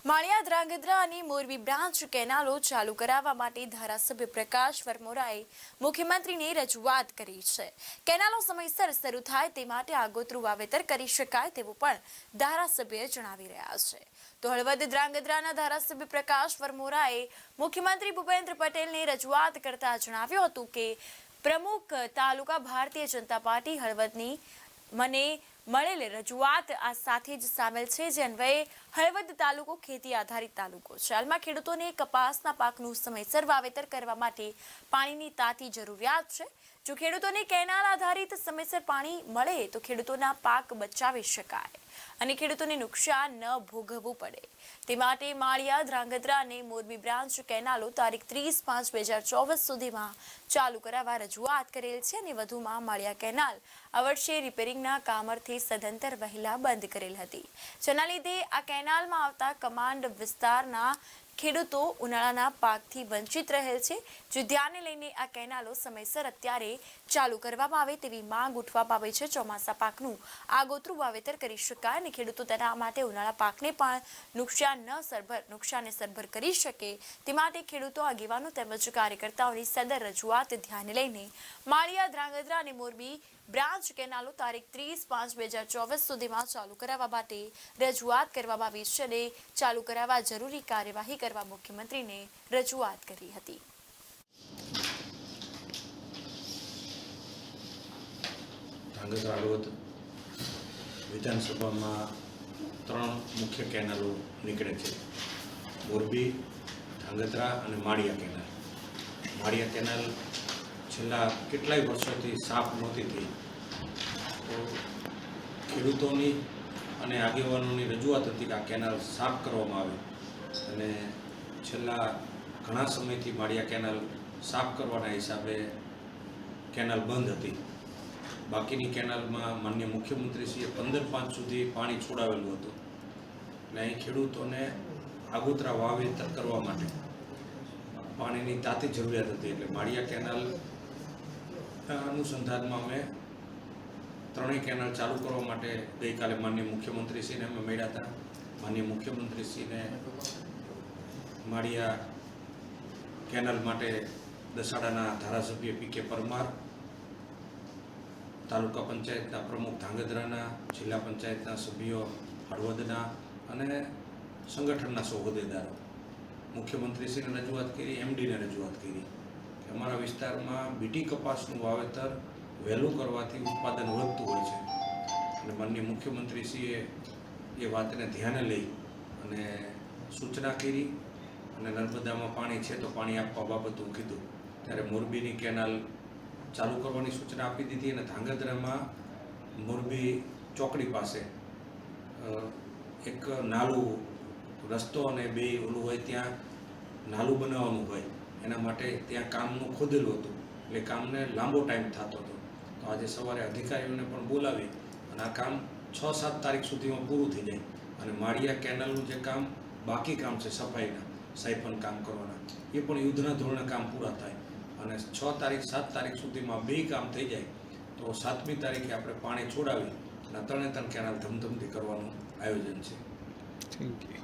માળિયા ધ્રાંગધ્રા અને મોરબી બ્રાન્ચ કેનાલો ચાલુ કરાવવા માટે ધારાસભ્ય પ્રકાશ વરમોરાએ મુખ્યમંત્રીને રજૂઆત કરી છે। કેનાલો સમયસર શરૂ થાય તે માટે આગોતરું વાવેતર કરી શકાય તેવું પણ ધારાસભ્ય જણાવી રહ્યા છે। તો હળવદ ધ્રાંગધ્રાના ધારાસભ્ય પ્રકાશ વરમોરાએ મુખ્યમંત્રી ભૂપેન્દ્ર પટેલને રજૂઆત કરતા જણાવ્યું હતું કે પ્રમુખ તાલુકા ભારતીય જનતા પાર્ટી હળવદની મને મળેલી રજૂઆત આ સાથે જ સામેલ છે, જે અન્વયે હળવદ તાલુકો ખેતી આધારિત તાલુકો છે। હાલમાં ખેડૂતોને કપાસના પાકનું સમયસર વાવેતર કરવા માટે પાણીની તાતી જરૂરિયાત છે। જો ખેડૂતોને કેનાલ આધારિત સમયસર પાણી મળે તો ખેડૂતોના પાક બચાવી શકાય અને ખેડૂતોને નુકસાન ન ભોગવવું પડે। તે માટે માળિયા ધ્રાંગધ્રા અને મોરબી બ્રાન્ચ કેનાલો તારીખ 30/5/2024 સુધીમાં ચાલુ કરાવવા રજૂઆત કરેલ છે અને વધુમાં માળિયા કેનાલ આ વર્ષે રિપેરિંગના કામ અર્થે સદંતર વહેલા બંધ કરેલ હતી, જેના લીધે આ કેનાલમાં આવતા કમાન્ડ વિસ્તારના ખેડૂતો ઉનાળાના પાકથી વંચિત રહેલ છે। જો ધ્યાને લઈને આ કેનાલો સમયસર અત્યારે ચાલુ કરવામાં આવે તેવી માંગ ઉઠવા પામી છે। ચોમાસા પાકનું આગોતરું વાવેતર કરી શકાય અને ખેડૂતો તેના માટે ઉનાળા પાકને પણ નુકસાને સરભર કરી શકે તે માટે ખેડૂતો, આગેવાનો તેમજ કાર્યકર્તાઓની સદર રજૂઆત ધ્યાને લઈને માળિયા ધ્રાંગધ્રા અને મોરબી બ્રાન્ચ કેનાલો તારીખ 30/5/2024 સુધીમાં ચાલુ કરાવવા માટે રજૂઆત કરવામાં આવી છે અને ચાલુ કરાવવા જરૂરી કાર્યવાહી કરવા મુખ્યમંત્રીને રજૂઆત કરી હતી। ધ્રાંગધ્રા હળવદ વિધાનસભામાં 3 મુખ્ય કેનાલો નીકળે છે, મોરબી, ધ્રાંગધ્રા અને માળિયા કેનાલ। માળિયા કેનાલ છેલ્લા કેટલાય વર્ષોથી સાફ નહોતી થઈ, તો ખેડૂતોની અને આગેવાનોની રજૂઆત હતી કે આ કેનાલ સાફ કરવામાં આવે અને છેલ્લા ઘણા સમયથી માળિયા કેનાલ સાફ કરવાના હિસાબે કેનાલ બંધ હતી। બાકીની કેનાલમાં માનનીય મુખ્યમંત્રીશ્રીએ 15/5 સુધી પાણી છોડાવેલું હતું અને અહીં ખેડૂતોને આગોતરા વાવેતર કરવા માટે પાણીની તાતી જરૂરિયાત હતી, એટલે માળિયા કેનાલ અનુસંધાનમાં અમે 3 કેનાલ ચાલુ કરવા માટે ગઈકાલે માનનીય મુખ્યમંત્રીશ્રીને અમે મળ્યા હતા। માનનીય મુખ્યમંત્રીશ્રીને માળિયા કેનાલ માટે દસાડાના ધારાસભ્ય પી.કે. પરમાર, તાલુકા પંચાયતના પ્રમુખ ધ્રાંગધ્રાના, જિલ્લા પંચાયતના સભ્યો હળવદના અને સંગઠનના સૌ હોદ્દેદારો મુખ્યમંત્રીશ્રીને રજૂઆત કરી, એમડીને રજૂઆત કરી કે અમારા વિસ્તારમાં બીટી કપાસનું વાવેતર વહેલું કરવાથી ઉત્પાદન વધતું હોય છે અને માનનીય મુખ્યમંત્રીશ્રીએ એ વાતને ધ્યાને લઈ અને સૂચના કરી અને નર્મદામાં પાણી છે તો પાણી આપવા બાબતનું કીધું, ત્યારે મોરબીની કેનાલ ચાલુ કરવાની સૂચના આપી દીધી અને ધ્રાંગધ્રામાં મોરબી ચોકડી પાસે એક નાલું રસ્તો અને 2 ઓલું હોય ત્યાં નાલું બનાવવાનું હોય, એના માટે ત્યાં કામનું ખોદેલું હતું, એટલે કામને લાંબો ટાઈમ થતો હતો। તો આજે સવારે અધિકારીઓને પણ બોલાવી અને આ કામ 6-7 તારીખ સુધીમાં પૂરું થઈ જાય અને માળિયા કેનાલનું જે કામ બાકી કામ છે સફાઈના, સાયફન કામ કરવાના, એ પણ યુદ્ધના ધોરણે કામ પૂરા થાય અને 6 તારીખ 7 તારીખ સુધીમાં 2 કામ થઈ જાય તો 7મી તારીખે આપણે પાણી છોડાવી અને 3 કેનાલ ધમધમથી કરવાનું આયોજન છે। Thank you.